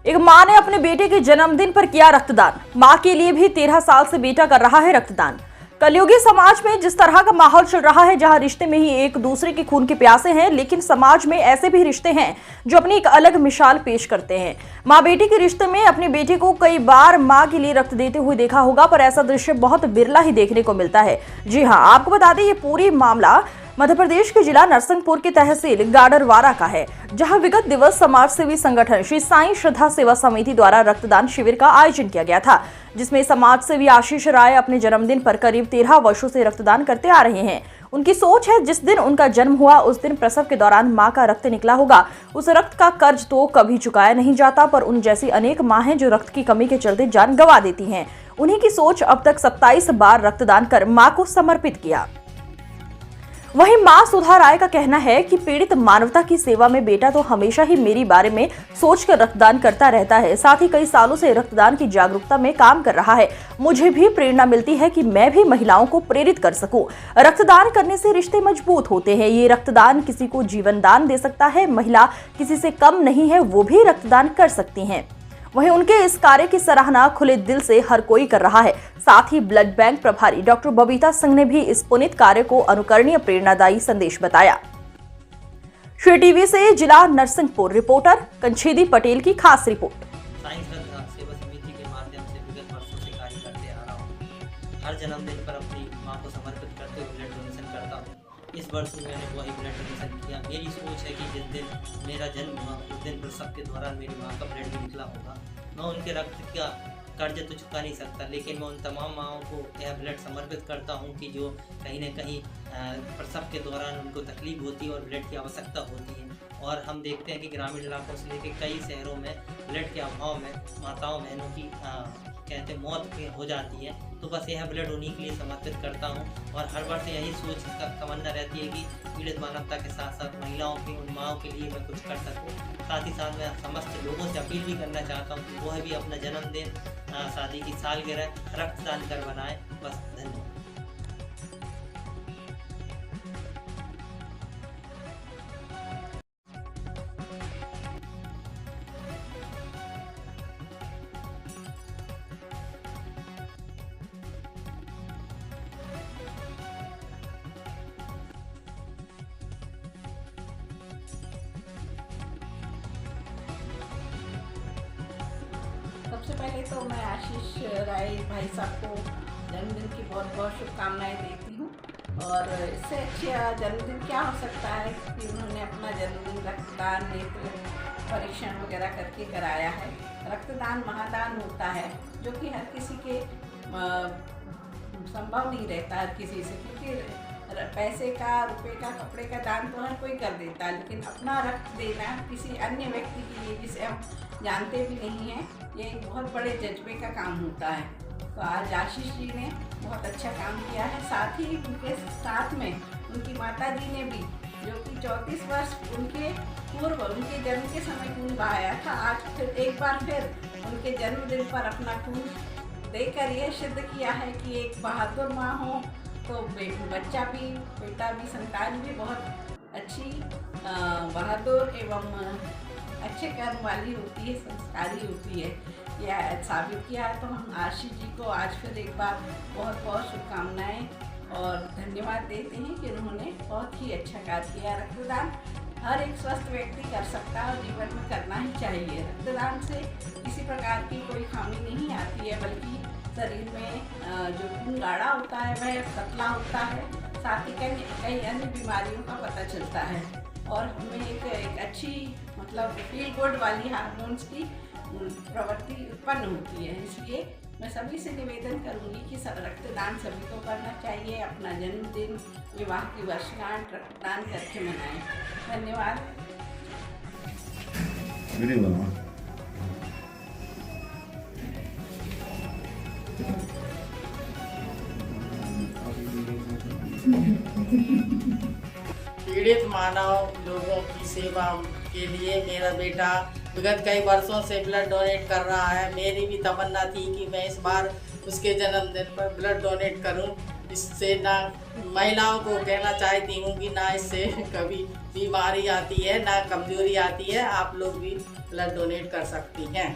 एक मां ने अपने बेटे के जन्मदिन पर किया रक्तदान। मां के लिए भी 13 साल से बेटा कर रहा है रक्तदान। कलयुगी समाज में जिस तरह का माहौल चल रहा है, जहां रिश्ते में ही एक दूसरे के खून के प्यासे हैं, लेकिन समाज में ऐसे भी रिश्ते हैं जो अपनी एक अलग मिसाल पेश करते हैं। माँ बेटी के रिश्ते में अपने बेटे को कई बार मां के लिए रक्त देते हुए देखा होगा, पर ऐसा दृश्य बहुत बिरला ही देखने को मिलता है। जी हाँ, आपको बता दें, ये पूरी मामला मध्य प्रदेश के जिला नरसिंहपुर के तहसील गाडरवारा का है, जहां विगत दिवस समाज सेवी संगठन श्री साईं श्रद्धा सेवा समिति द्वारा रक्तदान शिविर का आयोजन किया गया था, जिसमें समाज सेवी आशीष राय अपने जन्मदिन पर करीब 13 वर्षों से रक्तदान करते आ रहे हैं। उनकी सोच है, जिस दिन उनका जन्म हुआ उस दिन प्रसव के दौरान मां का रक्त निकला होगा, उस रक्त का कर्ज तो कभी चुकाया नहीं जाता, पर उन जैसी अनेक मां हैं जो रक्त की कमी के चलते जान गंवा देती हैं। उन्हीं की सोच अब तक 27 बार रक्तदान कर मां को समर्पित किया। वहीं मां सुधा राय का कहना है कि पीड़ित मानवता की सेवा में बेटा तो हमेशा ही मेरी बारे में सोचकर रक्तदान करता रहता है। साथ ही कई सालों से रक्तदान की जागरूकता में काम कर रहा है। मुझे भी प्रेरणा मिलती है कि मैं भी महिलाओं को प्रेरित कर सकूं। रक्तदान करने से रिश्ते मजबूत होते हैं। ये रक्तदान किसी को जीवन दान दे सकता है। महिला किसी से कम नहीं है, वो भी रक्तदान कर सकती हैं। वहीं उनके इस कार्य की सराहना खुले दिल से हर कोई कर रहा है। साथ ही ब्लड बैंक प्रभारी डॉक्टर बबीता सिंह ने भी इस पुनीत कार्य को अनुकरणीय प्रेरणादायी संदेश बताया। श्री टीवी से जिला नरसिंहपुर रिपोर्टर कंछेदी पटेल की खास रिपोर्ट। साईं श्रद्धा सेवा समिति के माध्यम से विगत वर्षों से कार्य करते आ रहा हूँ। हर जन्मदिन पर अपनी मां को समर्पित करते हुए ब्लड डोनेशन करता हूँ। इस वर्ष भी मैंने वही ब्लड डोनेशन किया। मेरी सोच है कि जिस दिन मेरा जन्म हुआ उस दिन प्रसव के दौरान मेरी मां का ब्लड भी निकला होगा। मैं उनके रक्त का कर्ज तो चुका नहीं सकता, लेकिन मैं उन तमाम माँओं को यह ब्लड समर्पित करता हूं कि जो कहीं न कहीं प्रसव के दौरान उनको तकलीफ होती है और ब्लड की आवश्यकता होती है। और हम देखते हैं कि ग्रामीण इलाकों से लेकर कई शहरों में ब्लड के अभाव में माताओं बहनों की कहते मौत हो जाती है। तो बस यह ब्लड उन्हीं के लिए समर्पित करता हूं। और हर वर्ष यही सोच का तमन्ना रहती है कि पीड़ित मानवता के साथ साथ महिलाओं की, उन माँओं के लिए मैं कुछ कर सकूं। साथ ही साथ मैं समस्त लोगों से अपील भी करना चाहता हूं कि वह भी अपना जन्मदिन, शादी की सालगिरह रक्तदान कर बनाएं। बस, धन्यवाद। सबसे पहले तो मैं आशीष राय भाई साहब को जन्मदिन की बहुत बहुत शुभकामनाएं देती हूँ। और इससे अच्छा जन्मदिन क्या हो सकता है कि उन्होंने अपना जन्मदिन रक्तदान, नेत्र परीक्षण वगैरह करके कराया है। रक्तदान महादान होता है, जो कि हर किसी के संभव नहीं रहता हर किसी से, क्योंकि पैसे का, रुपए का, कपड़े का दान तो हर कोई कर देता है, लेकिन अपना रक्त देना किसी अन्य व्यक्ति के लिए जिसे हम जानते भी नहीं हैं, ये एक बहुत बड़े जज्बे का काम होता है। तो आज आशीष जी ने बहुत अच्छा काम किया है। साथ ही उनके साथ में उनकी माता जी ने भी, जो कि 34 वर्ष उनके पूर्व उनके जन्म के समय खून बहाया था, आज फिर एक बार फिर उनके जन्मदिन पर अपना खून देकर यह सिद्ध किया है कि एक बहादुर माँ हो तो बच्चा भी, बेटा भी, संतान भी बहुत अच्छी, बहादुर एवं अच्छे कर्म वाली होती है, संस्कारी होती है। यह साबित किया है। तो हम आशीष जी को आज फिर एक बार बहुत बहुत शुभकामनाएं और धन्यवाद देते हैं कि उन्होंने बहुत ही अच्छा कार्य किया। रक्तदान हर एक स्वस्थ व्यक्ति कर सकता है और जीवन में करना ही चाहिए। रक्तदान से किसी प्रकार की कोई खामी नहीं आती है, बल्कि शरीर में जो खून गाढ़ा होता है वह पतला होता है। साथ ही कई अन्य बीमारियों का पता चलता है और हमें एक अच्छी, मतलब फील गुड वाली हार्मोन्स की प्रवृत्ति उत्पन्न होती है। इसलिए मैं सभी से निवेदन करूंगी कि रक्तदान सभी को करना चाहिए। अपना जन्मदिन, विवाह की वर्षगांठ रक्तदान करके मनाएं। धन्यवाद। पीड़ित मानव लोगों की सेवा के लिए मेरा बेटा विगत कई वर्षों से ब्लड डोनेट कर रहा है। मेरी भी तमन्ना थी कि मैं इस बार उसके जन्मदिन पर ब्लड डोनेट करूं, इससे ना महिलाओं को कहना चाहती हूँ कि ना इससे कभी बीमारी आती है ना कमजोरी आती है। आप लोग भी ब्लड डोनेट कर सकती हैं।